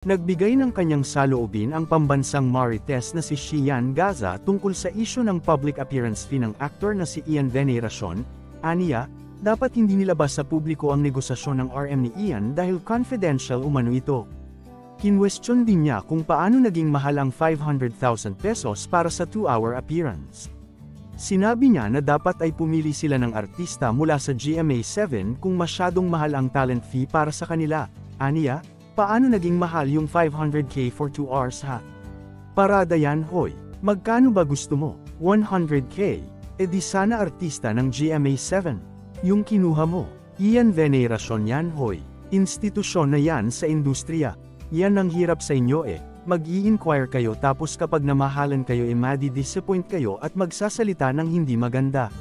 Nagbigay ng kanyang saloobin ang pambansang Marites na si Xian Gaza tungkol sa isyu ng public appearance fee ng aktor na si Ian Veneracion. Aniya, dapat hindi nilabas sa publiko ang negosasyon ng RM ni Ian dahil confidential umano ito. Kinwestiyon din niya kung paano naging mahal ang 500,000 pesos para sa 2-hour appearance. Sinabi niya na dapat ay pumili sila ng artista mula sa GMA7 kung masyadong mahal ang talent fee para sa kanila. Aniya, paano naging mahal yung 500k for 2 hours ha? Parada yan hoy, magkano ba gusto mo? 100k? E di sana artista ng GMA7. Yung kinuha mo, Ian Veneracion yan hoy. Institusyon na yan sa industriya. Yan ang hirap sa inyo eh. Mag-i-inquire kayo tapos kapag namahalan kayo madi-disappoint kayo at magsasalita ng hindi maganda.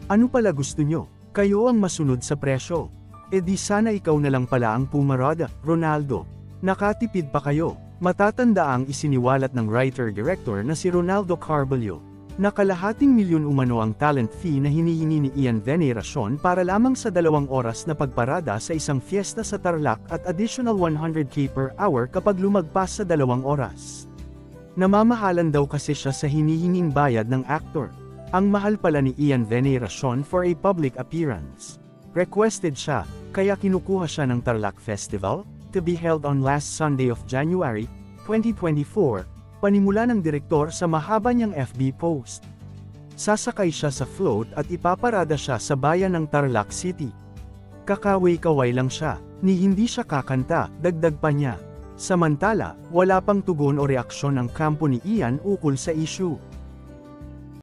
Ano pala gusto nyo? Kayo ang masunod sa presyo. E di sana ikaw na lang pala ang pumarada, Ronaldo. Nakatipid pa kayo. Matatandaang isiniwalat ng writer-director na si Ronaldo Carballo. Nakalahating milyon umano ang talent fee na hinihingi ni Ian Veneracion para lamang sa 2 oras na pagparada sa isang fiesta sa Tarlac at additional 100k per hour kapag lumagpas sa 2 oras. Namamahalan daw kasi siya sa hinihinging bayad ng aktor. Ang mahal pala ni Ian Veneracion for a public appearance. Requested siya, kaya kinukuha siya ng Tarlac Festival, to be held on last Sunday of January, 2024, panimula ng direktor sa mahaba niyang FB post. Sasakay siya sa float at ipaparada siya sa bayan ng Tarlac City. Kakaway-kaway lang siya, ni hindi siya kakanta, dagdag pa niya. Samantala, wala pang tugon o reaksyon ng kampo ni Ian ukol sa issue.